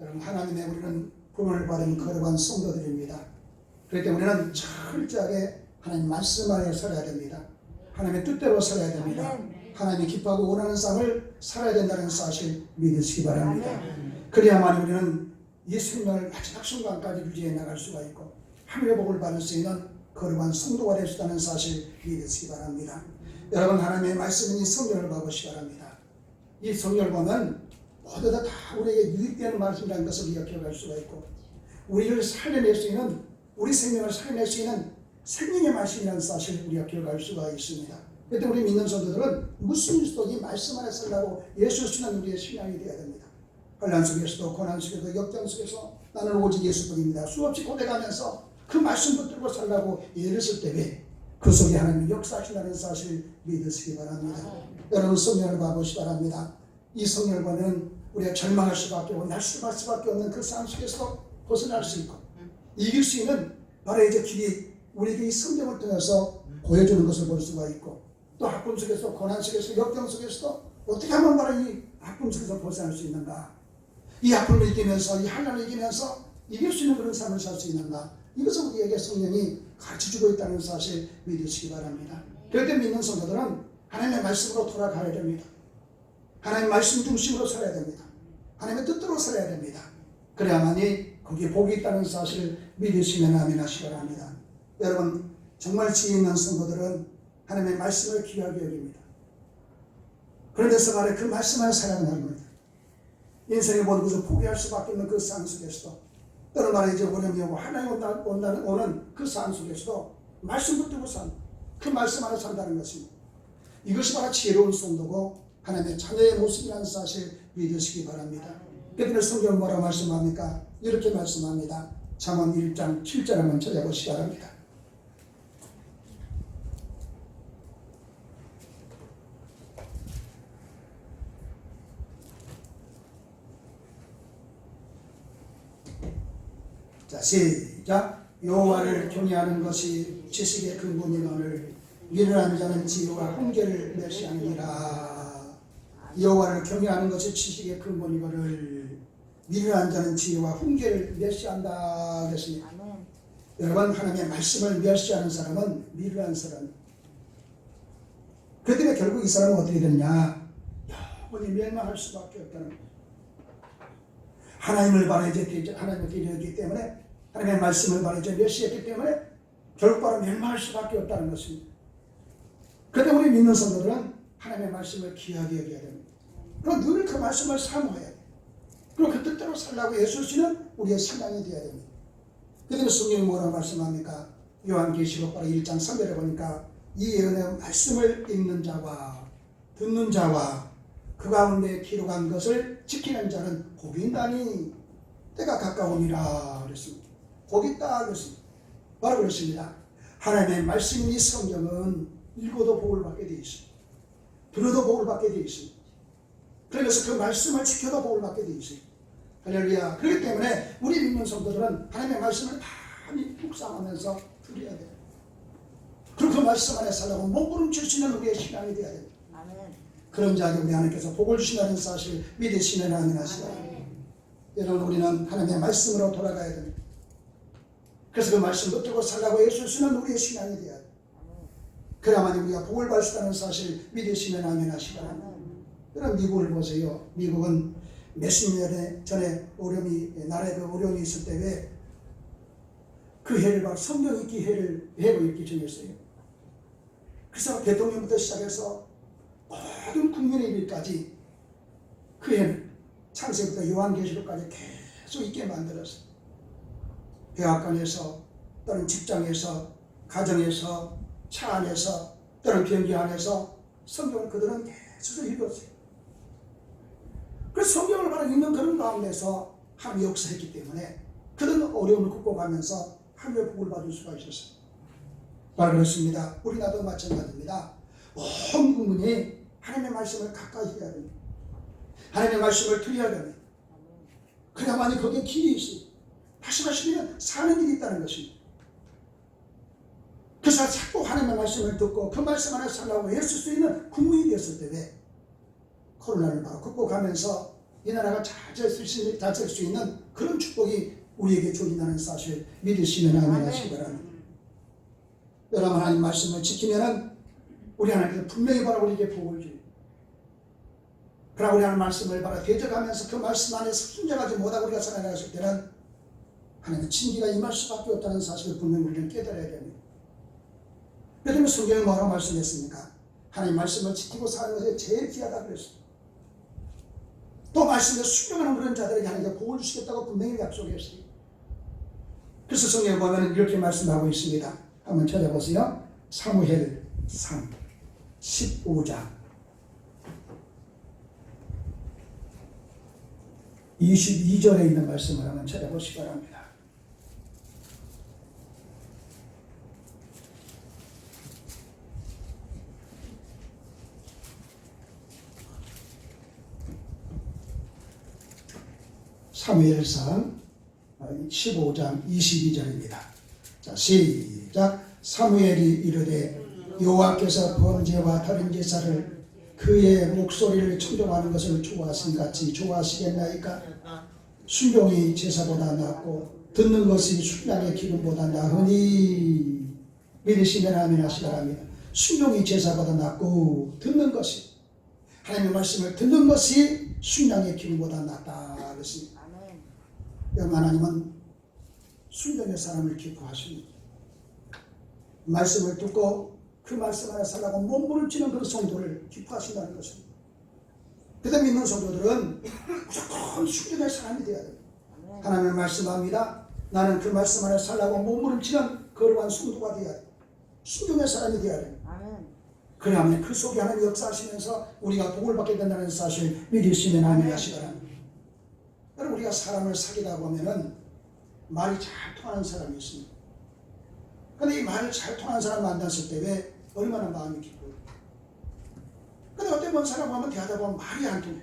여러분, 하나님의 우리는 구원을 받은 거룩한 성도들입니다. 그렇기 때문에 우리는 철저하게 하나님 말씀 안에 살아야 됩니다. 하나님의 뜻대로 살아야 됩니다. 하나님이 기뻐하고 원하는 삶을 살아야 된다는 사실 믿으시기 바랍니다. 그래야만 우리는 이 생명을 마지막 순간까지 유지해 나갈 수가 있고 하늘의 복을 받을 수 있는 거룩한 성도가 될 수 있다는 사실 믿으시기 바랍니다. 여러분, 하나님의 말씀은 이 성경을 봐보시기 바랍니다. 이 성경을 보면 모두 다 우리에게 유익되는 말씀이라는 것을 우리가 기억할 수가 있고 우리를 살려낼 수 있는, 우리 생명을 살려낼 수 있는 생명의 말씀이라는 사실을 우리가 기억할 수가 있습니다. 그때 우리 믿는 성도들은 무슨 일도 이 말씀 안에 살라고 예수 신앙 우리의 신앙이 되어야 됩니다. 환난 속에서도 고난 속에서도 역경 속에서 나는 오직 예수뿐입니다. 수없이 고백하면서 그 말씀 붙들고 살라고 예를 쓸 때에 그 속에 하나님이 역사하신다는 사실 믿으시기 바랍니다. 여러분, 성경을 봐보시기 바랍니다. 이 성경을 보면 우리가 절망할 수밖에 없고 낙심할 수밖에 없는 그 상황 속에서 벗어날 수 있고 이길 수 있는 바로 이제 길이 우리에게 이 성경을 통해서 보여주는 것을 볼 수가 있고 또 아픔 속에서 고난 속에서 역경 속에서도 어떻게 하면 바로 이 아픔 속에서 벗어날 수 있는가, 이 아픔을 이기면서 이 환난을 이기면서 이길 수 있는 그런 삶을 살 수 있는가, 이것을 우리에게 성령이 가르쳐주고 있다는 사실 믿으시기 바랍니다. 그럴 때 믿는 성도들은 하나님의 말씀으로 돌아가야 됩니다. 하나님의 말씀 중심으로 살아야 됩니다. 하나님의 뜻대로 살아야 됩니다. 그래야만이 거기에 복이 있다는 사실을 믿으시면 아멘 하시기 바랍니다. 여러분, 정말 지혜 있는 성도들은 하나님의 말씀을 귀하게 여깁니다. 그런데서 말해 그 말씀 안에 살아가는 겁니다. 인생의 모든 것을 포기할 수밖에 없는 그 상황 속에서도 때로 말해 이제 어려움이 오고 하나님 오는 그 상황 속에서도 말씀 붙들고 산, 그 말씀 안에 산다는 것입니다. 이것이 바로 지혜로운 성도고 하나님의 자녀의 모습이라는 사실 믿으시기 바랍니다. 그때 성경은 뭐라고 말씀합니까? 이렇게 말씀합니다. 잠언 1장 7절 한번 찾아보시기 바랍니다. 자, 시작. 여호와를 경외하는 것이 지식의 근본이거늘 미련한 자는 지혜와 훈계를 멸시하느니라. 여호와를 경외하는 것이 지식의 근본이거늘 미련한 자는 지혜와 훈계를 멸시한다 그랬습니다. 여러분, 하나님의 말씀을 멸시하는 사람은 미련한 사람. 그 때문에 결국 이 사람은 어떻게 되느냐, 영원히 멸망할 수밖에 없다는 거예요. 하나님을 바로 이제 하나님을 기대했기 때문에, 하나님의 말씀을 바로 이제 멸시했기 때문에 결국 바로 멸망할 수밖에 없다는 것입니다. 그런데 우리 믿는 성도들은 하나님의 말씀을 귀하게 여겨야 됩니다. 그리고 늘 그 말씀을 사모해야 돼요. 그리고 그 뜻대로 살라고 애쓰시는 우리의 신앙이 되어야 됩니다. 그런데 성경이 뭐라고 말씀합니까? 요한계시록 바로 1장 3절에 보니까 이 예언의 말씀을 읽는 자와 듣는 자와 그 가운데 기록한 것을 지키는 자는 복이 있나니 때가 가까우니라 그랬습니다. 복이 있다 그랬습니다. 바로 그렇습니다. 하나님의 말씀인 이 성경은 읽어도 복을 받게 되어 있습니다. 들어도 복을 받게 되어 있습니다. 그래서 그 말씀을 지켜도 복을 받게 되어 있습니다. 할렐루야. 그렇기 때문에 우리 믿는 성도들은 하나님의 말씀을 많이 묵상하면서 들어야 돼요. 그리고 그 말씀 안에 살라고 몸부림칠 수 있는 우리의 신앙이 되어야 됩니다. 그런 자에게 우리 하나님께서 복을 주신다는 사실 믿으시면 아멘 하시라. 여러분, 우리는 하나님의 말씀으로 돌아가야 됩니다. 그래서 그 말씀 붙들고 살라고 애쓰시는 우리의 신앙이 되어야 돼요. 그래야만 우리가 복을 받을 수 있다는 사실 믿으시면 아멘 하시라. 여러분, 미국을 보세요. 미국은 몇십 년 전에 나라에 그 어려움이 있을 때에 그 해를 바로 성경 읽기 해로 읽기 정했어요. 그래서 대통령부터 시작해서 모든 국민의 일까지 그 해는 창세부터 요한계시록까지 계속 있게 만들었어요. 백악관에서 또는 직장에서 가정에서 차 안에서 또는 비행기 안에서 성경을 그들은 계속 읽었어요. 그래서 성경을 바로 읽는 그런 가운데서 하나님이 역사했기 때문에 그들은 어려움을 극복하면서 하나님의 복을 받을 수가 있었어요. 바로 그렇습니다. 우리나라도 마찬가지입니다. 온 국민이 하나님의 말씀을 가까이 해야 됩니다. 하나님의 말씀을 들어야 됩니다. 그래야만이 거기에 길이 있어요. 말씀하시면 사는 길이 있다는 것입니다. 그래서 자꾸 하나님의 말씀을 듣고 그 말씀 안에 살라고 애쓸 수 있는 국민이 되었을 때에 코로나를 바로 극복하면서 이 나라가 잘 될 수 있는 그런 축복이 우리에게 주어진다는 사실 믿으시면 아멘 하시기 바랍니다. 여러분 하나님 말씀을 지키면은 우리 하나님께서 분명히 바로 우리에게 복을 주니 그러나 우리 하나님 말씀을 바로 대적하면서 그 말씀 안에서 순종하지 못하고 우리가 살아나갔을 때는 하나님의 진리가 임할 수밖에 없다는 사실을 분명히 우리는 깨달아야 됩니다. 그래서 성경에 뭐라고 말씀했습니까? 하나님 말씀을 지키고 사는 것이 제일 귀하다 그랬습니다. 또 말씀에 순종하는 그런 자들에게 하나님께 복을 주시겠다고 분명히 약속했어요. 그래서 성경에 보면 이렇게 말씀하고 있습니다. 한번 찾아보세요. 사무엘상 15장 22절에 있는 말씀을 한번 찾아보시기 바랍니다. 사무엘상 15장 22절입니다. 자, 시작. 사무엘이 이르되 여호와께서 번제와 다른 제사를 그의 목소리를 청종하는 것을 좋아하신 같이 좋아하시겠나이까? 순종이 제사보다 낫고 듣는 것이 순양의 기름보다 나으니 믿으시면 아멘 하시기 바랍니다. 순종이 제사보다 낫고 듣는 것이 하나님의 말씀을 듣는 것이 순양의 기름보다 낫다 그랬습니다. 여러분 하나님은 순종의 사람을 기뻐하십니다. 말씀을 듣고 그 말씀 안에 살라고 몸부림치는 그 성도를 기뻐하신다는 것입니다. 그다음 믿는 성도들은 무조건 순종의 사람이 되어야 됩니다. 하나님을 말씀합니다. 나는 그 말씀 안에 살라고 몸부림치는 거룩한 성도가 되어야 됩니다. 순종의 사람이 되어야 됩니다. 그러면 그 속에 하나님 역사하시면서 우리가 복을 받게 된다는 사실 믿으시면 아멘 하시기 바랍니다. 여러분 우리가 사람을 사귀다 보면은 말이 잘 통하는 사람이 있습니다. 근데 이 말을 잘 통하는 사람 만났을 때 왜 얼마나 마음이 기뻐요. 근데 어떤 사람 하면 대하다 보면 말이 안 통해.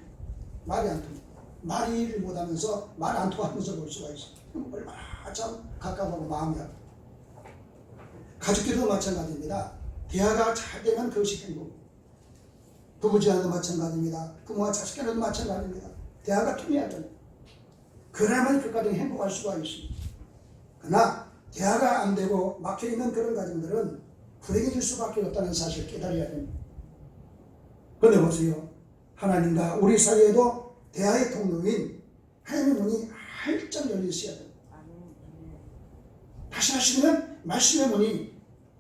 말이 안 통해. 말을 못하면서 말 안 통하면서 볼 수가 있어요. 그럼 얼마나 참 가까워하고 마음이 아파. 가족끼리도 마찬가지입니다. 대화가 잘 되면 그것이 행복. 부부지간도 마찬가지입니다. 부모와 자식간도 마찬가지입니다. 대화가 통해야 됩니다. 그래야만 그 가정이 행복할 수가 있습니다. 그러나 대화가 안 되고 막혀있는 그런 가정들은 불행해질 수밖에 없다는 사실을 깨달아야 됩니다. 그런데 보세요. 하나님과 우리 사이에도 대화의 통로인 하나님의 문이 활짝 열려 있어야 됩니다. 다시 하시면 말씀의 문이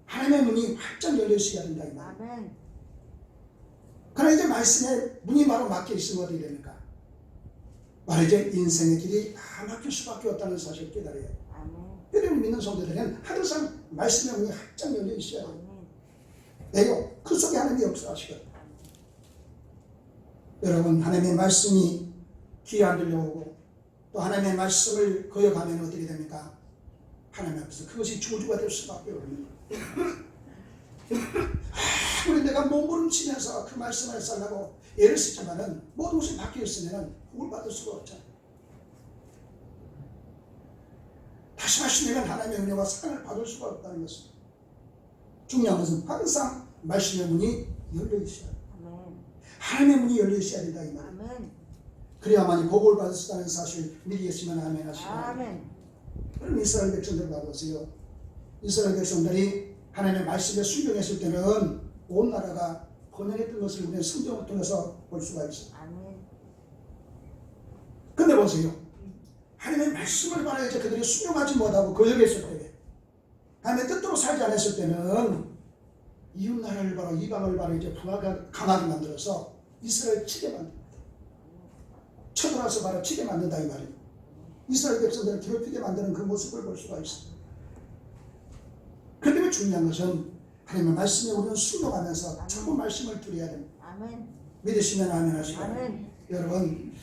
하나님의 문이 활짝 열려 있어야 된다 이 말이에요. 그러나 이제 말씀의 문이 바로 막혀 있으면 어떻게 됩니까? 말이죠. 인생의 길이 다 막힐 수밖에 없다는 사실을 깨달아야 돼요. 여러분 믿는 성도들은 항상 말씀의 문이 활짝 열려 있어야 돼요. 왜요? 그 속에 하나님이 역사하시거든요. 여러분 하나님의 말씀이 귀에 안 들려오고 또 하나님의 말씀을 거역하면 어떻게 됩니까? 하나님 앞에서 그것이 저주가 될 수밖에 없는 거예요. 아무리 내가 몸부림치면서 그 말씀을 살라고 애를 쓰지만은 모든 것이 바뀌었으면 복을 받을 수가 없잖아요. 다시 말씀하면 하나님의 은혜와 사랑을 받을 수가 없다는 것입니다. 중요한 것은 항상 말씀의 문이 열려 있어야 돼요. 하나님의 문이 열려 있어야 된다 이 말이에요. 그래야만이 복을 받을 수 있다는 사실 믿으시면 아멘 하시기 바랍니다. 그럼 이스라엘 백성들 봐보세요. 이스라엘 백성들이 하나님의 말씀에 순종했을 때는 온 나라가 번영했던 것을 우리는 성경을 통해서 볼 수가 있어요. 근데 보세요. 하나님의 말씀을 바라 이제 그들이 순종하지 못하고 거역했을 때, 하나님의 뜻대로 살지 않았을 때는 이웃 나라를 바로 이방을 바로 이제 강하게 만들어서 이스라엘 치게 만듭니다. 쳐들어와서 바로 치게 만든다 이 말이에요. 이스라엘 백성들을 괴롭히게 만드는 그 모습을 볼 수가 있습니다. 그런데 중요한 것은 하나님의 말씀에 우리는 순종하면서 자꾸 말씀을 드려야 됩니다. 믿으시면 아멘 하시고. 여러분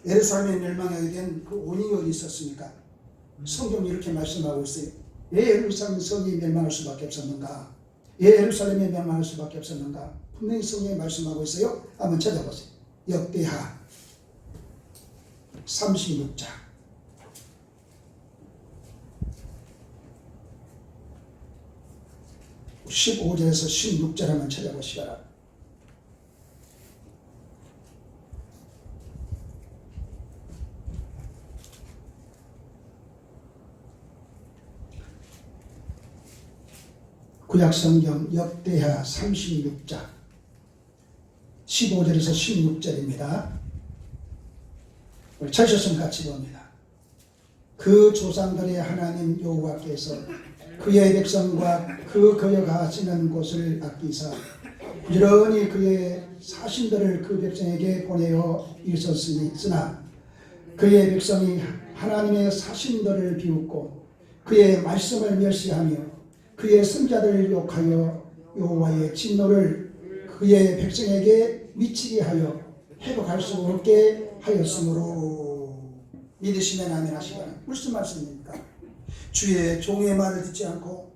예루살렘에 멸망하게 된 그 원인이 어디 있었습니까? 성경이 이렇게 말씀하고 있어요. 왜 예루살렘 성이 멸망할 수밖에 없었는가? 왜 예루살렘에 멸망할 수밖에 없었는가? 분명히 성경이 말씀하고 있어요. 한번 찾아보세요. 역대하 36장 15절에서 16절 한번 찾아보시라. 구약성경 역대하 36장 15절에서 16절입니다. 우리 찾으셨으면 같이 봅니다. 그 조상들의 하나님 여호와께서 그의 백성과 그 거여가시는 곳을 아끼사 부지런히 그의 사신들을 그 백성에게 보내어 있었으나 그의 백성이 하나님의 사신들을 비웃고 그의 말씀을 멸시하며 그의 선자들을 욕하여 여호와의 진노를 그의 백성에게 미치게 하여 회복할 수 없게 하였으므로. 믿으시면 아멘 하시기 바랍니다. 무슨 말씀입니까? 주의 종의 말을 듣지 않고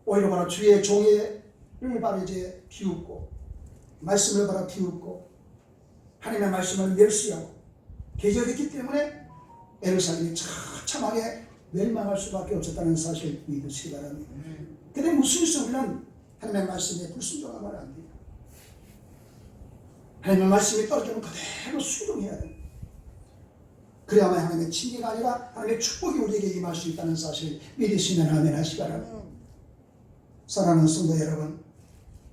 오히려 바로 주의 종을 바로 이제 비웃고 말씀을 바로 비웃고 하나님의 말씀을 멸시하고 계절했기 때문에 예루살렘이 처참하게 멸망할 수밖에 없었다는 사실 믿으시기 바랍니다. 그런데 무슨 일서 우리는 하나님의 말씀에 불순종하면 안 돼요. 하나님의 말씀이 떨어지면 그대로 순종해야 됩니다. 그래야만 하나님의 칭의가 아니라 하나님의 축복이 우리에게 임할 수 있다는 사실 믿으시면 아멘 하시기 바랍니다. 사랑하는 성도 여러분,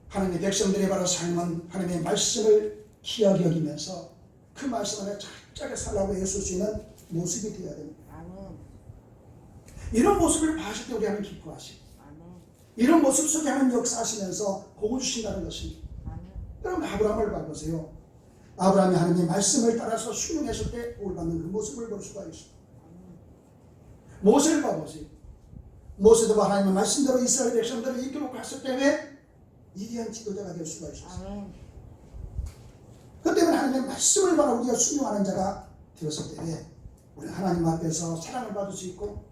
하나님의 백성들의 바로 삶은 하나님의 말씀을 귀하게 여기면서 그 말씀 안에 철저하게 살라고 애쓸 수 있는 모습이 되어야 됩니다. 이런 모습을 봐실 때 우리 하나님 기뻐하시고 이런 모습 속에 하나님 역사하시면서 복을 주신다는 것입니다. 여러분 아브라함을 봐보세요. 아브라함이 하나님의 말씀을 따라서 순종했을 때 복을 받는 그 모습을 볼 수가 있습니다. 모세를 봐보세요. 모세도 하나님의 말씀대로 이스라엘 백성들을 이끌고 갔을 때 왜 위대한 지도자가 될 수가 있었어요. 그 때문에 하나님의 말씀을 바로 우리가 순종하는 자가 되었을 때 우리 하나님 앞에서 사랑을 받을 수 있고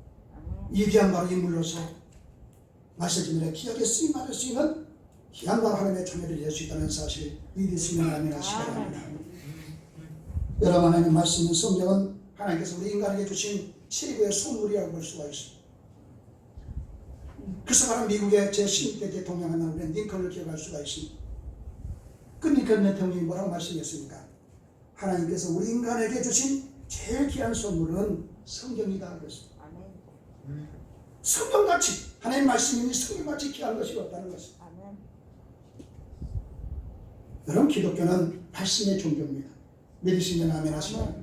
위대한 바로 인물로서 말씀을 귀하게 쓰임 받을 수 있는 귀한 바로 하나님의 자녀들이 될 수 있다는 사실 믿으시면 아멘 하시기 바랍니다. 여러분 하나님 말씀인 성경은 하나님께서 우리 인간에게 주신 최고의 선물이라고 볼 수가 있습니다. 그래서 바로 미국의 제16대 대통령하는 우리 링컨을 기억할 수가 있습니다. 그 링컨 대통령이 뭐라고 말씀했습니까? 하나님께서 우리 인간에게 주신 제일 귀한 선물은 성경이다 그랬습니다. 성경같이 하나님 말씀이니 성경같이 귀한 것이 없다는 것입니다. 여러분 기독교는 말씀의 종교입니다. 믿으시면 아멘 하시고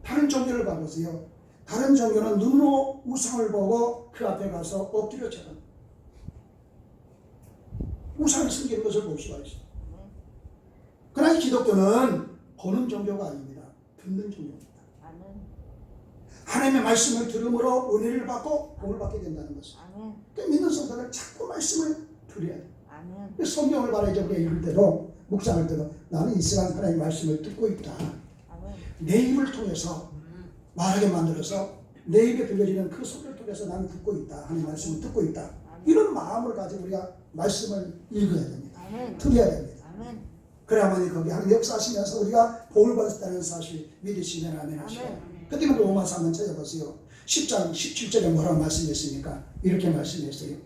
다른 종교를 봐보세요. 다른 종교는 눈으로 우상을 보고 그 앞에 가서 엎드려 절합니다. 우상이 숨기는 것을 볼 수가 있습니다. 그러나 기독교는 보는 종교가 아닙니다. 듣는 종교입니다. 하나님의 말씀을 들음으로 은혜를 받고 복을 받게 된다는 것입니다. 그러니까 믿는 성도는 자꾸 말씀을 들어야 돼요. 성경을 바라이제 우리가 읽을 때도 묵상할 때도 나는 이 시간 하나님의 말씀을 듣고 있다. 내 입을 통해서 말하게 만들어서 내 입에 들려지는 그 소리를 통해서 나는 듣고 있다. 하나님의 말씀을 듣고 있다. 이런 마음을 가지고 우리가 말씀을 읽어야 됩니다. 들어야 됩니다. 그래야만 거기 하나님 역사하시면서 우리가 복을 받았다는 사실 믿으시면 아멘 하시고 그 때문에 로마서 한번 찾아보세요. 10장 17절에 뭐라고 말씀했습니까? 이렇게 말씀했어요.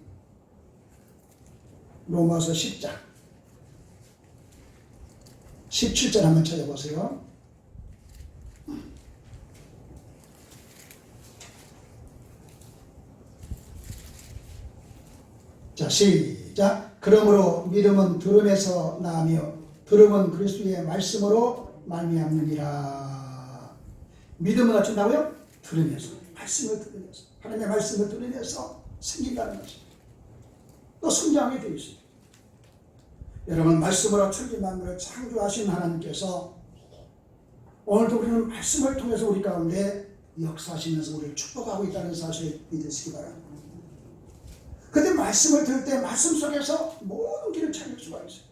로마서 10장 17절 한번 찾아보세요. 자, 시작. 그러므로 믿음은 들음에서 나며 들음은 그리스도의 말씀으로 말미암느니라. 믿음은 어쩐다고요? 들으면서 말씀을 들으면서 하나님의 말씀을 들으면서 생긴다는 것입니다. 또 성장하게 되어 있습니다. 여러분 말씀으로 천지 만물을 창조하신 하나님께서 오늘도 우리는 말씀을 통해서 우리 가운데 역사하시면서 우리를 축복하고 있다는 사실을 믿으시기 바랍니다. 그런데 말씀을 들을 때 말씀 속에서 모든 길을 찾을 수가 있어요.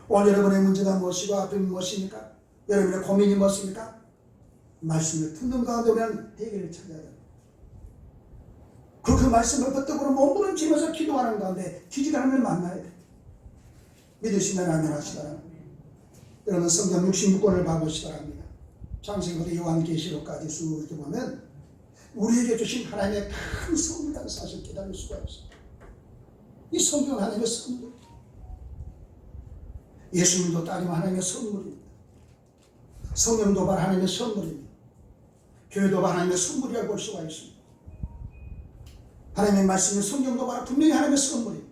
오늘 여러분의 문제가 무엇이고 아픔이 무엇입니까? 여러분의 고민이 무엇입니까? 말씀을 듣는 가운데 우리는 대결을 찾아야 됩니다. 그 말씀을 버뜩으로 몸부림치면서 기도하는 가운데 기지가 하나님을 만나야 돼요. 믿으시면 아멘 하시기 바랍니다. 여러분 성경 66권을 봐보시기 바랍니다. 창세기부터 요한계시록까지 쭉 이렇게 보면 우리에게 주신 하나님의 큰 선물이라는 사실을 깨달을 수가 있어요. 이 성경은 하나님의 선물. 예수님도 따르면 하나님의 선물입니다. 성령도 바로 하나님의 선물입니다. 교회도 바로 하나님의 선물이라고 볼 수가 있습니다. 하나님의 말씀이 성경도 바로 분명히 하나님의 선물이에요.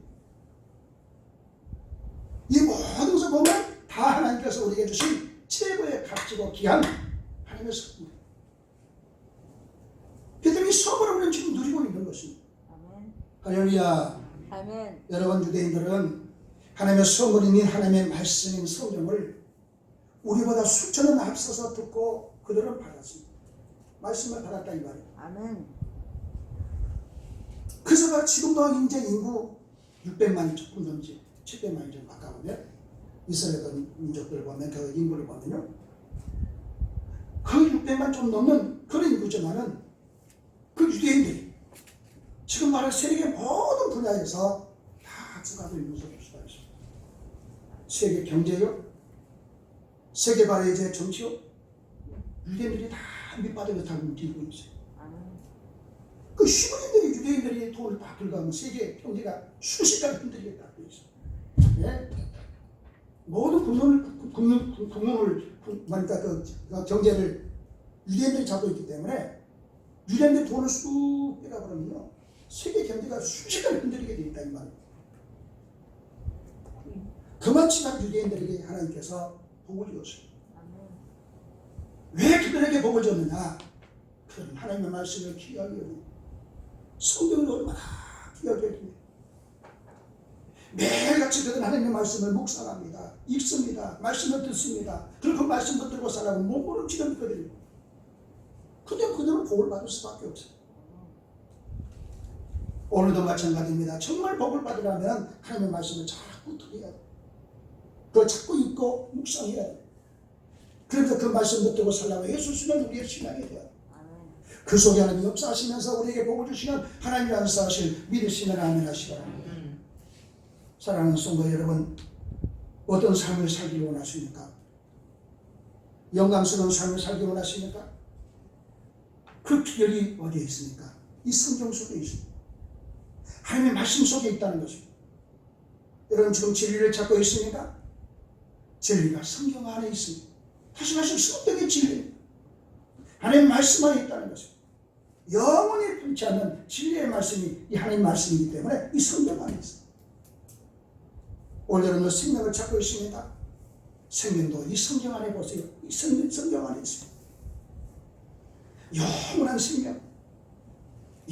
이 모든 것을 보면 다 하나님께서 우리에게 주신 최고의 값지고 귀한 하나님의 선물이에요. 그래서 이 선물을 우리는 지금 누리고 있는 것입니다. 할렐루야. 아멘. 여러분 유대인들은 하나님의 선물인 하나님의 말씀인 성경을 우리보다 수천 년 앞서서 듣고 그들은 받았습니다. 말씀을 받았다 이 말이에요. 아멘. 그래서 지금도 이제 인구 600만이 조금 넘지 700만이 좀 가까운데 이스라엘 민족들 보면 그 인구를 보면요 그 600만 좀 넘는 그런 인구지만은 그 유대인들이 지금 말할 세계 모든 분야에서 다 주가고 있는 것을 볼 수가 있습니다. 세계 경제요, 세계 발해제 정치요, 유대인들이 다 밑바닥을 타고 움직이고 있어요. 그 시골인들이 유대인들이 돈을 다 긁어가면 세계 경제가 순식간에 흔들리게 다 되어 있어요. 예? 모든 금융을 그러니까 그 경제를 유대인들이 잡고 있기 때문에 유대인들이 돈을 쑥 빼가버리면요 세계 경제가 순식간에 흔들리게 되어 있다 이 말이에요. 그만치만 유대인들에게 하나님께서 복을 주었어요. 왜 그들에게 복을 줬느냐? 그들은 하나님의 말씀을 귀하게 여깁니다. 성경을 얼마나 귀하게 여깁니다. 매일같이 그들은 하나님의 말씀을 묵상합니다. 읽습니다. 말씀을 듣습니다. 그리고 그 말씀 붙들고 살라고 몸부림 치는 있거든요. 근데 그들은 복을 받을 수밖에 없어요. 오늘도 마찬가지입니다. 정말 복을 받으려면 하나님의 말씀을 자꾸 들어야 돼요. 그걸 자꾸 읽고 묵상해야 돼요. 그래서 그 말씀 붙들고 살라고 예수님은 우리의 신앙이 돼요. 그 속에 하나님 역사하시면서 우리에게 복을 주시는 하나님이라는 사실 믿으시면 아멘 하시기 바랍니다. 사랑하는 성도 여러분, 어떤 삶을 살기를 원하십니까? 영광스러운 삶을 살기를 원하십니까? 그 비결이 어디에 있습니까? 이 성경 속에 있습니다. 하나님의 말씀 속에 있다는 것입니다. 여러분 지금 진리를 찾고 있습니까? 진리가 성경 안에 있습니다. 다시 말씀 성경의 진리입니다. 하나님의 말씀 안에 있다는 것입니다. 영원히 끊지 않는 진리의 말씀이 이 하나님의 말씀이기 때문에 이 성경 안에 있습니다. 오늘 여러분도 생명을 찾고 있습니다. 생명도 이 성경 안에 보세요. 이 성경 안에 있습니다. 영원한 생명,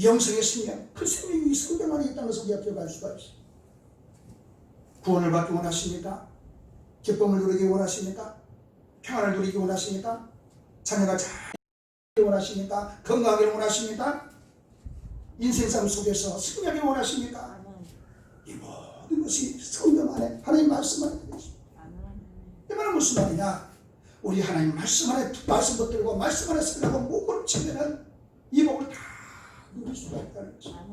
영생의 생명, 그 생명이 이 성경 안에 있다는 것을 우리가 기억할 수가 있어요. 구원을 받기 원하십니까? 기쁨을 누리기 원하십니까? 평안을 누리기 원하십니까? 자녀가 잘 되기 원하십니까? 건강하기를 원하십니까? 인생삶 속에서 승리하기를 원하십니까? 이 모든 것이 성경 안에 하나님 말씀 안에 들어있습니다. 이 말은 무슨 말이냐? 우리 하나님 말씀 안에 말씀 붙들고 말씀 안에 살라고 목을 치면은 이 복을 다 누릴 수가 있다는 것입니다.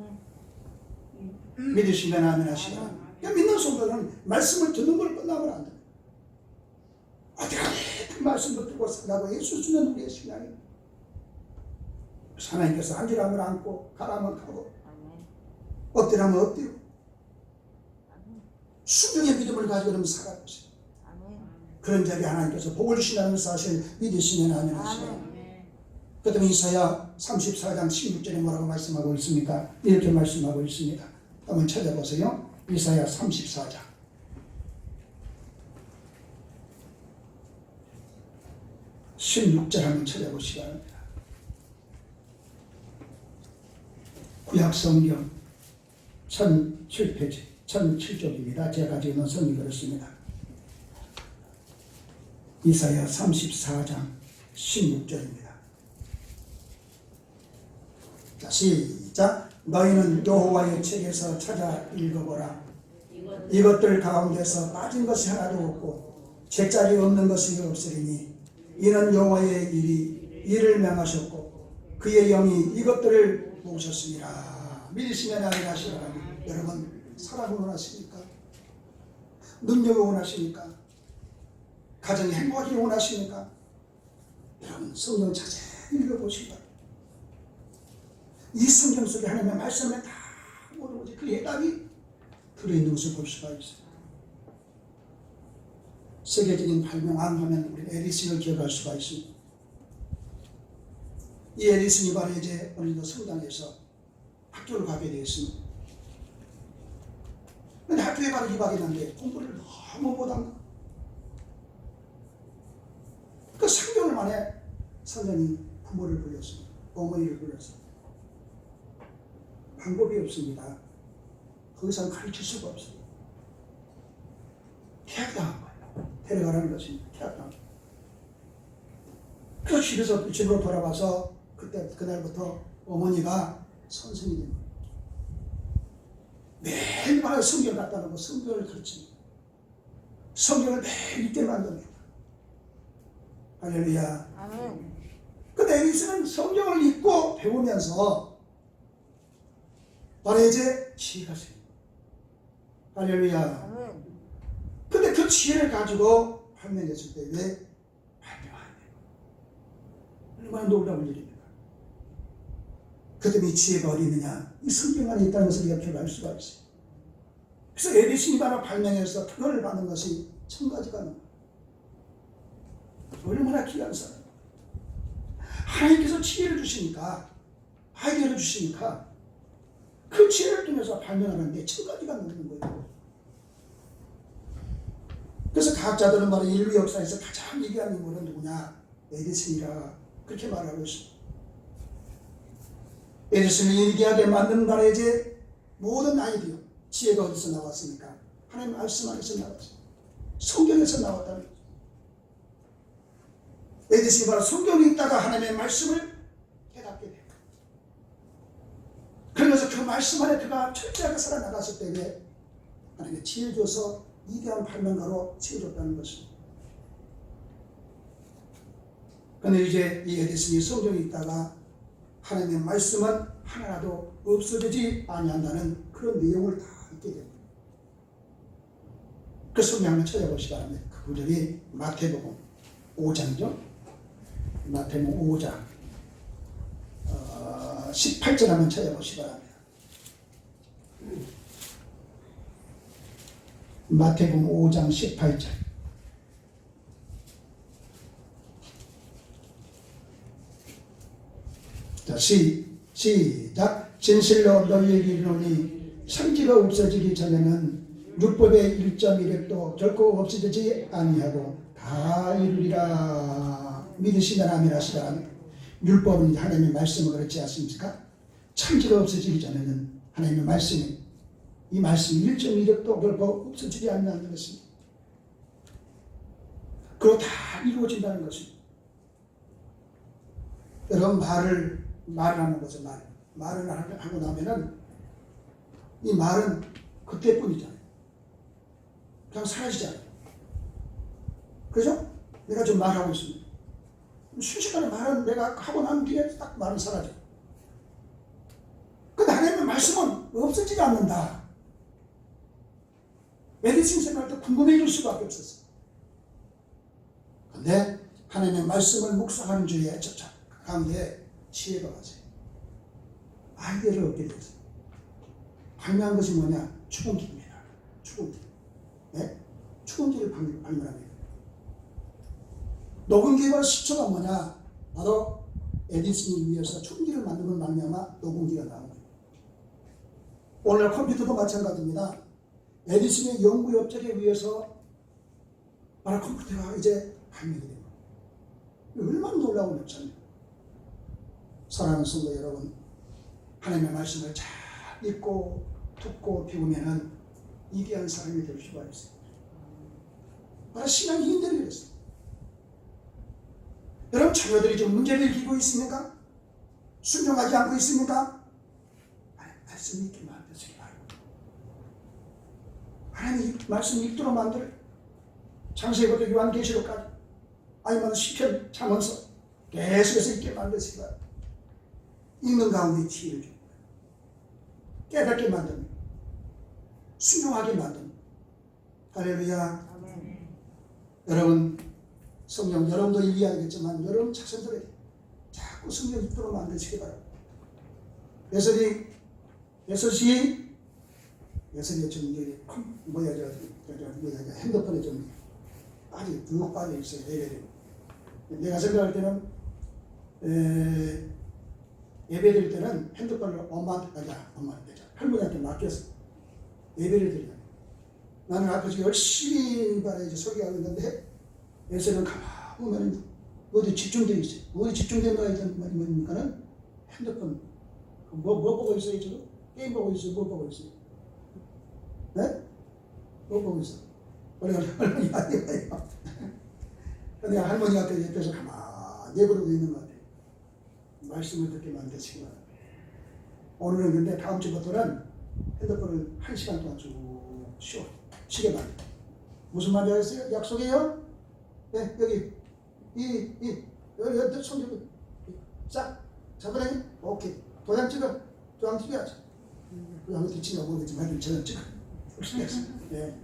믿으시면 아멘 하시라. 믿는 성도는 말씀을 듣는 걸 끝나면 안 됩니다. 어떻게 그 말씀 붙들고 살라고 예수 주는 우리의 신앙입니다. 하나님께서 앉으라면 앉고 가라면 가고 엎드라면 엎드리고 순종의 믿음을 가지고 그러면 살아보세요. 그런 자에게 하나님께서 복을 주신다는 사실 믿으시면 아멘 하시라. 그 다음에 이사야 34장 16절에 뭐라고 말씀하고 있습니까? 이렇게 말씀하고 있습니다. 한번 찾아보세요. 이사야 34장 16절 한번 찾아보시기 바랍니다. 구약성경 1007페이지 1007쪽입니다. 제가 가지고 있는 성경이 그렇습니다. 이사야 34장 16절입니다. 자, 시작. 너희는 여호와의 책에서 찾아 읽어보라. 이것들 가운데서 빠진 것이 하나도 없고 책자리 없는 것이 없으리니 이는 여호와의 이를 명하셨고 그의 영이 이것들을 보셨습니다. 믿으시면 아멘 하시기 바랍니다. 여러분 사랑을 원하십니까? 능력을 원하십니까? 가정이 행복하기를 원하십니까? 여러분 성경 자세히 읽어보시기 바랍니다. 이 성경 속에 하나님의 말씀에 다 모든 것이 그 해답이 들어있는 것을 볼 수가 있어요. 세계적인 발명왕 하면 우리 에디슨을 기억할 수가 있습니다. 이 에디슨이 바로 이제 어린이도 성당에서 학교를 가게 되었습니다. 근데 학교에 바로 입학했는데 공부를 너무 못한 거. 그 3개월 만에 선생님 부모를 불렀습니다. 어머니를 불렀습니다. 방법이 없습니다. 더 이상 가르칠 수가 없어요. 퇴학당한 거예요. 데려가라는 것입니다. 퇴학당한 거예요. 그래서 집으로 돌아와서 그날부터 어머니가 선생님이 됩니다. 매일 밤에 성경 갖다 놓고 성경을 가르칩니다. 성경을 매일 읽게 만듭니다. 할렐루야. 아멘. 근데 에디슨은 성경을 읽고 배우면서 바로 이제 지혜가 생깁니다. 할렐루야. 아멘. 근데 그 지혜를 가지고 발명했을 때 왜 발명 안 돼요? 얼마나 놀라운 일입니까? 그 때문에 이 지혜가 어디 있느냐? 이 성경 안에 있다는 것을 우리가 표현할 수가 있어요. 그래서 에디슨이 바로 발명해서 표현을 받는 것이 1000가지가 얼마나 귀한 사람. 하나님께서 지혜를 주시니까, 아이디어를 주시니까 그 지혜를 통해서 발명하는데 1000가지가 넘는 거예요. 그래서 과학자들은 바로 인류 역사에서 가장 위대한 인물은 누구냐? 에디슨이라 그렇게 말하고 있습니다. 에디슨이 위대하게 만든 바로 이제 모든 아이디어, 지혜가 어디서 나왔습니까? 하나님 말씀 안에서 나왔어요. 성경에서 나왔다는 거죠. 에디슨이 바로 성경에 있다가 하나님의 말씀을 깨닫게 돼요. 그러면서 그 말씀 안에 그가 철저하게 살아나갔을 때에 하나님의 지혜를 줘서 위대한 발명가로 세워졌다는 것입니다. 그런데 이제 이 에디슨이 성경에 있다가 하나님의 말씀은 하나라도 없어지지 아니한다는 그런 내용을 다 읽게 됩니다. 그 성경 한번 찾아보시기 바랍니다. 그 구절이 마태복음 5장이죠. 마태복음 5장 18절 한번 찾아보시기 바랍니다. 마태복음 5장 18절. 자, 시작. 진실로 너희에게 이르노니 성지가 없어지기 전에는 율법의 1.1획도 결코 없어지지 아니하고 다 이루리라. 믿으시면 아멘 하시라. 율법은 하나님의 말씀을 그렇지 않습니까? 천지가 없어지기 전에는 하나님의 말씀이 이 말씀이 1.1획도 결코 없어지지 않는다는 것입니다. 그리고 다 이루어진다는 것입니다. 여러분 말을 하는 거죠. 말을 하고 나면은 이 말은 그때뿐이잖아요. 그냥 사라지잖아요. 그죠? 내가 좀 말하고 있습니다. 순식간에 말은 내가 하고 난 뒤에 딱 말은 사라져. 근데 하나님의 말씀은 없어지지 않는다. 에디슨 생각할 때 궁금해질 수밖에 없었어요. 근데 하나님의 말씀을 묵상하는 주의 가운데 지혜가 왔어요. 아이디어를 얻게 됐어요. 발명한 것이 뭐냐? 축음기입니다. 축음기. 네? 축음기를 발명합니다. 녹음기와 시초가 뭐냐? 바로 에디슨이 위해서 축음기를 만드는 말미암아 녹음기가 나온 거예요. 오늘 컴퓨터도 마찬가지입니다. 에디슨의 연구 업적에 의해서 바로 컴퓨터가 이제 발명이 됩니다. 얼마나 놀라운 역사입니다. 사랑하는 성도 여러분, 하나님의 말씀을 잘 읽고 듣고 배우면은 위대한 사람이 될 수가 있어요. 바로 신앙이 힘들게 됐어요. 여러분 자녀들이 좀 문제를 일으키고 있습니까? 순종하지 않고 있습니까? 말씀 읽게 만드시기 바랍니다. 하나님 말씀 읽도록 만들어. 창세기부터 요한계시록까지 아니면 시편 잠언서 계속해서 읽게 만드시기 바랍니다. 읽는 가운데 지혜를 줍니다. 깨닫게 만듭니다. 순종하게 만듭니다. 할렐루야. 아멘. 여러분 성경 여러분도 이해하겠지만 여러분 자손들에게 자꾸 성경 읽도록 만드시기 바랍니다. 예설이 좀 핸드폰에 좀 아주 쭉 빠져 있어요. 내가 생각할 때는 예배 드릴 때는 핸드폰을 엄마한테 할머니한테 맡겨서 예배를 드려요. 나는 앞에서 열심히 말해야지 설교하고 있는데 예수는 가만히 보면 어디 집중되어 있어요. 어디 집중되어 있는 말이 뭐니까는 핸드폰 뭐 보고 있어요 지금? 게임 보고 있어요? 뭐 보고 있어요? 네? 뭐 보고 있어? 우리 할머니 아니에요. 근데 할머니 앞에 옆에서 가만히 내버리고 있는 것 같아요. 말씀을 듣게 만드시기 바랍니다. 오늘은 근데 다음 주부터는 핸드폰을 1시간 동안 쭉 쉬게 만듭니다. 무슨 말인지 알았어요? 약속해요? 네, 여기 여기 손 싹 잡으라니? 오케이. 도장 찍어. 도장 찍어야지. 도장 어떻게 찍어 모르겠지만 하여튼 저는 찍어. 네.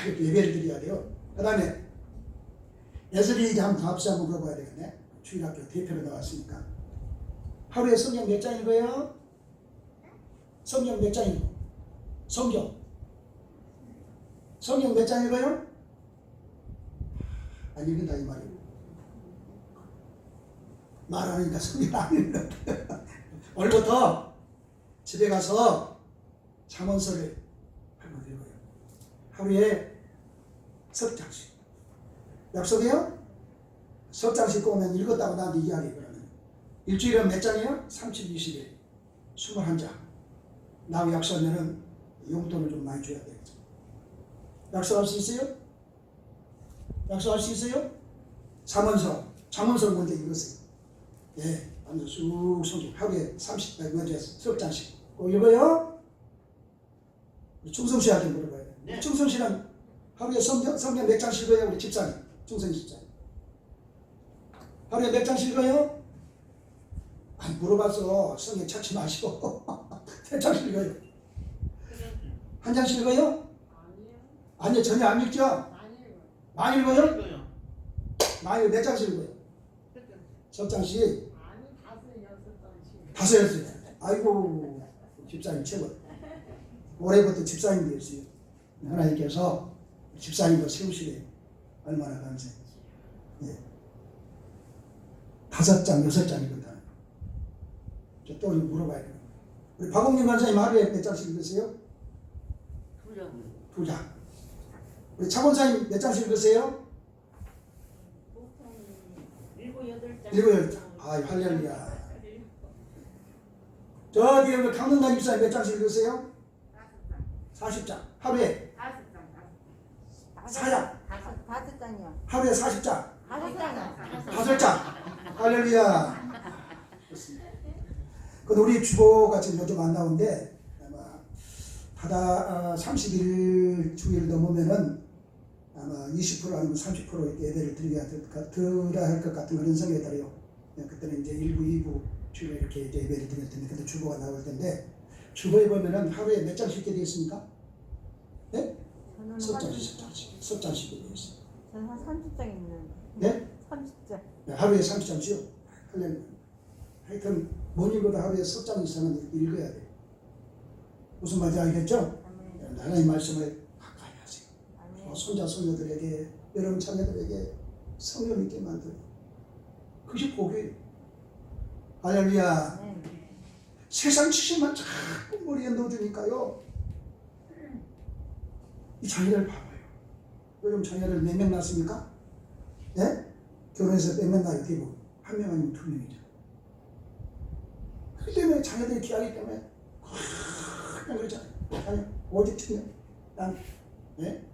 이렇게 예배를 드려야 돼요. 그 다음에 예슬이 이제 한번 답시 한번 물어봐야 되겠네. 주일학교 대표로 나왔으니까. 하루에 성경 몇 장 읽어요? 성경 몇 장 읽어? 성경 몇 장 읽어요? 안 읽는다 이 말이에요. 말 안 하니까 성경 안 읽는다. 오늘부터 집에 가서 잠언서를 한번 읽어요. 하루에 석 장씩. 약속해요? 석 장씩 오면 읽었다고 나한테 이야기해. 그러면 일주일은 몇 장이에요? 30, 20일 21장. 나하고 약속하면은 용돈을 좀 많이 줘야 되겠죠. 약속할 수 있어요? 약속할 수 있어요? 잠언서를 먼저 읽으세요. 예, 완전 쑥 성경 하루에 석 장씩 꼭 읽어요. 충성 씨한테 물어봐요. 네. 충성 씨는 하루에 성경 몇 장씩 읽어요? 우리 집사님, 충성 집사님. 하루에 몇 장씩 읽어요? 아니 물어봐서 성경 찾지 마시고 몇 장씩 읽어요? 한 장씩 읽어요? 아니요, 전혀 안 읽죠? 많이 읽어요? 많이 몇 장씩 읽어요? 석 장씩? 다섯 장씩. 아이고 집사님 최고. 올해부터 집사님 되었어요. 하나님께서 집사님도 세우시래요. 얼마나 감사해요. 예. 5장, 6장 읽었다. 또 물어봐야 돼요. 우리 박홍민 간사님 하루에 몇 장씩 읽으세요? 2장. 우리 차권사님 몇 장씩 읽으세요? 7, 8장. 아, 할렐루야. 저 뒤에 우리 강릉단 집사님 몇 장씩 읽으세요? 40장. 하루에? 4장. 5장이요. 하루에 40장. 5장이요. 5장. 할렐루야. 좋습니다. 근데 우리 주보가 지금 요즘 안 나오는데 아마 바다 30일 주일 넘으면은 아마 20% 아니면 30% 이렇게 예배를 드려야 할 것 같은 그런 생각이 들어요. 그때는 이제 1부, 2부 주일에 이렇게 이제 예배를 드릴 텐데 그때 주보가 나올 텐데 주보에 보면은 하루에 몇 장씩 되어 있습니까? 네? 석 장씩 되어 있어요. 저는 한 30장 있는. 네? 30장. 네, 하루에 30장씩요. 하여튼 못 읽어도 하루에 석 장 이상은 읽어야 돼요. 무슨 말인지 알겠죠? 하나님 말씀을 가까이 하세요. 손자 손녀들에게 여러분 자녀들에게 성령 있게 만들어요. 그것이 복이에요. 할렐루야. 세상 지식만 자꾸 머리에 넣어주니까요. 이 자녀를 봐봐요. 여러분 자녀를 몇 명 낳습니까? 네? 결혼해서 몇 명 낳아요? 대부분. 한 명 아니면 2명이죠. 그렇기 때문에 자녀들이 귀하기 때문에 그냥 그러잖아요. 자녀 오직 청년 난 네?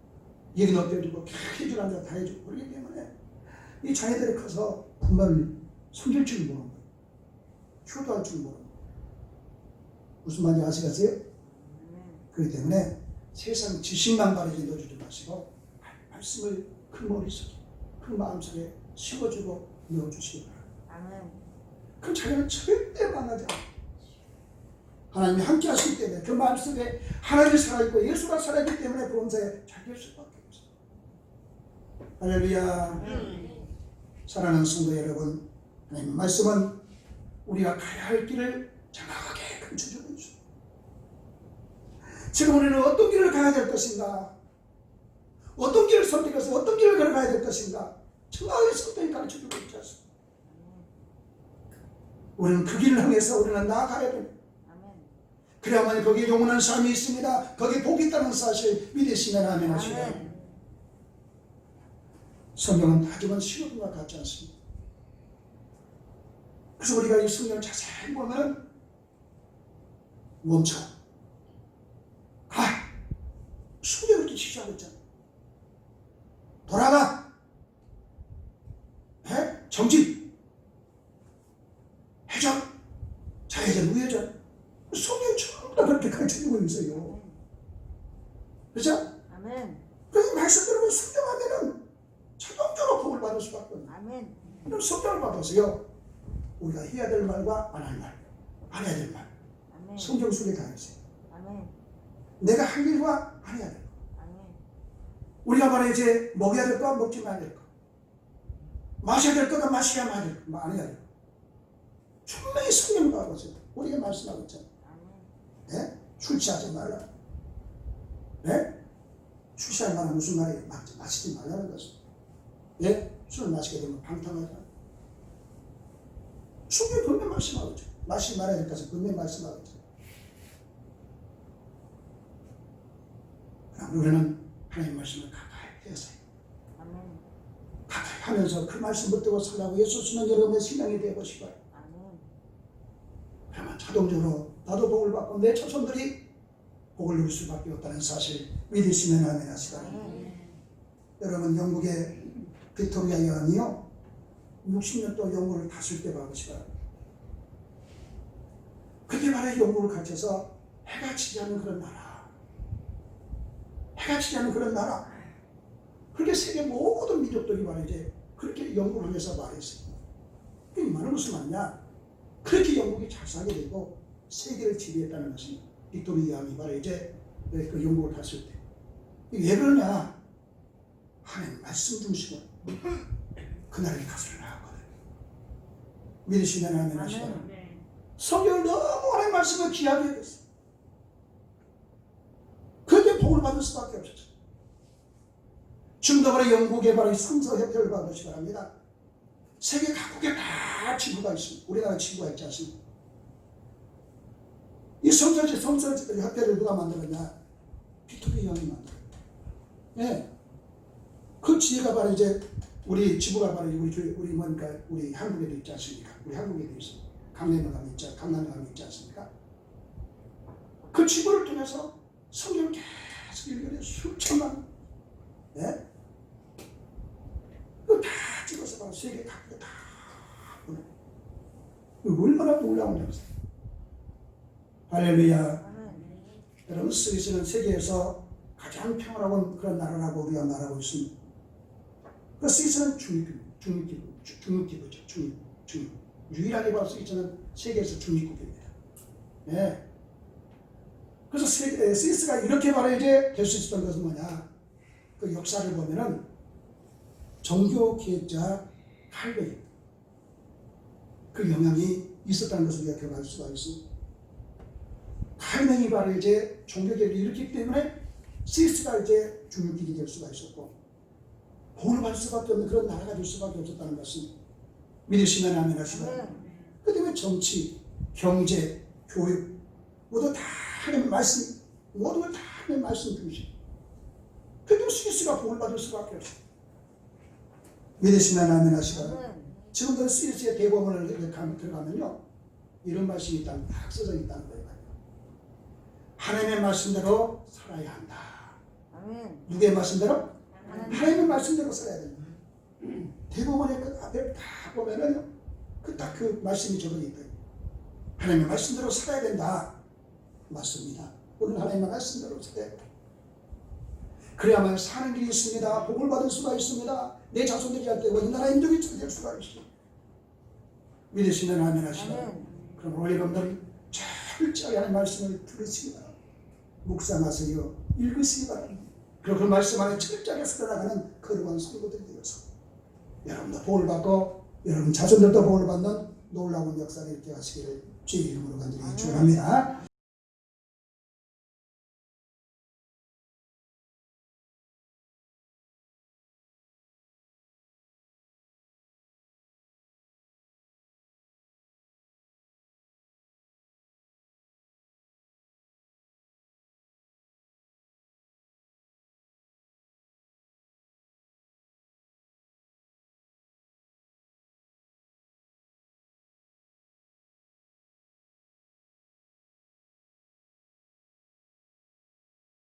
얘기는 없대주고 해줄 앉아 다 해주고 그러기 때문에 이 자녀들이 커서 부모를 숨길 줄 모르는 거예요. 효도할 줄 모르는 거예요. 무슨 말인지 아시겠어요? 그렇기 때문에 세상 지식만 바르게 넣어주지 마시고 말씀을 그 머릿속에 그 마음속에 심어주고 넣어주시기 바랍니다. 그 자녀는 절대 망하지 않아요. 하나님이 함께 하시기 때문에 그 마음속에 하나님이 살아있고 예수가 살아있기 때문에 본사에 자기일 수밖에 없어요. 할렐루야. 사랑하는 성도 여러분, 하나님 말씀은 우리가 가야 할 길을 정확하게 가르쳐주고 있습니다. 지금 우리는 어떤 길을 가야 될 것인가, 어떤 길을 선택해서 어떤 길을 걸어가야 될 것인가 정확하게 성경이 가르쳐주고 있지 않습니까? 우리는 그 길을 향해서 우리는 나아가야 됩니다. 아멘. 그래야만 거기에 영원한 삶이 있습니다. 거기에 복이 있다는 사실 믿으시면 아멘 하시라. 아멘. 성경은 하지만 신호등과 같지 않습니다. 그래서 우리가 이 성경을 자세히 보면 멈춰 가 성경을 이렇게 지시하고 있잖아. 돌아가 정진 회전 좌회전 우회전 성경이 전부 다 그렇게 가르쳐주고 있어요. 그렇죠? 아멘. 그래서 말씀대로 순종하면은 자동적으로 복을 받을 수밖에 없는. 아멘. 그럼 성경을 봐보세요. 우리가 해야 될 말과 안 할 말, 안 해야 될 말. 아멘. 성경 속에 다 있어요. 아멘. 내가 할 일과 안 해야 될 거. 아멘. 우리가 말해 이제 먹여야 될 거, 먹지 말아야 될 거. 마셔야 될 거가 마셔야 말 될 거, 안 해야 될 거. 분명히 성경을 봐보세요. 우리가 말씀하고 있잖아요. 아멘. 네? 출시하지 말라. 네? 출시할 말은 무슨 말이에요? 마시지 말라는 것은. 예? 술을 마시게 되면 방탕하다. 성경이 분명히 말씀하고 있죠. 마시지 말아야 될 것은 분명히 말씀하고 있죠. 그럼 우리는 하나님의 말씀을 가까이 해서 아멘. 가까이 하면서 그 말씀 붙들고 살라고 예수님은 여러분의 신앙이 되어보시고 아멘. 그러면 자동적으로 나도 복을 받고 내 자손들이 복을 누릴 수밖에 없다는 사실 믿으시면 아멘 하시라. 여러분 영국의 빅토리아 여왕이요 60년 동안 영국을 다스릴 때 봐보시라. 그때 말해 영국을 가르쳐서 해가 지지 않는 그런 나라, 해가 지지 않는 그런 나라. 그렇게 세계 모든 민족들이 말이지 그렇게 영국을 향해서 말했어요. 이 말은 무슨 말이냐? 그렇게 영국이 잘 살게 되고 세계를 지배했다는 것입니다. 빅토리아 여왕이 말해 이제 그 영국을 다스릴 때. 왜 그러냐? 하나님 말씀 중심으로 그 나라를 다스려 나갔거든. 믿으시면 아멘 하시라. 성경을 너무 하나님 말씀을 귀하게 여겼어. 그게 복을 받을 수밖에 없었죠. 지금도 바로 영국의 바로 성서협회를 받으시 바랍니다. 세계 각국에 다 지부가 있습니다. 우리나라 지부가 있지 않습니까? 이 성서협회를 누가 만들었냐? 빅토리아 여왕이 만들었어요. 네. 그 지혜가 바로 이제 우리 지부가 바로 우리 뭔가 우리 한국에도 있지 않습니까? 우리 한국에도 있습니다. 강남에 있지 않습니까? 그 지부를 통해서 성경을 계속 읽으려 수천만, 네? 그거 다 찍어서 바로 세계 각국에 다 보내. 얼마나 놀라운 일이세요? 할렐루야. 여러분 스위스는 세계에서 가장 평화로운 그런 나라라고 우리가 말하고 있습니다. 그 스위스는 중립기구죠. 중립. 유일하게 봐서 스위스는 세계에서 중립국입니다. 네. 그래서 스위스가 이렇게 말해야지 될 수 있었던 것은 뭐냐? 그 역사를 보면은 종교 기획자 칼뱅 그 영향이 있었다는 것을 우리가 경험할 수가 있습니다. 칼뱅이 바로 이제 종교개혁을 일으켰기 때문에 스위스가 이제 중립국이 될 수가 있었고 복을 받을 수밖에 없는 그런 나라가 될 수밖에 없었다는 것은 믿으시면 아멘 하시라. 그 때문에 정치, 경제, 교육 모두 다 하나님의 말씀, 모든 걸 다 하나님의 말씀 중심. 그 때문에 스위스가 복을 받을 수밖에 없어요. 믿으시면 아멘 하시라. 지금도 스위스의 대법원을 들어가면요 이런 말씀이 딱 써져 있다는 거예요. 하나님의 말씀대로 살아야 한다. 아멘. 누구의 말씀대로? 하나님의 말씀대로 살아야 된다. 대법원의 그 앞에 다 보면은 딱 그 말씀이 적어져 있다. 하나님의 말씀대로 살아야 된다. 맞습니다. 우리는 하나님의 말씀대로 살아야 된다. 그래야만 사는 길이 있습니다. 복을 받을 수가 있습니다. 내 자손들이 할 때 이 나라 인족이 될 수가 있습니다. 믿으시면 아멘 하시라. 그럼 우리 여러분들 철저하게 하나님의 말씀을 들으시기 바랍니다. 묵상하세요. 읽으시기 바랍니다. 그리고 그 말씀 안에 철저하게 살아가는 거룩한 성도들이 되어서 여러분도 복을 받고 여러분 자손들도 복을 받는 놀라운 역사를 이렇게 하시기를 주의 이름으로 간절히 축원합니다.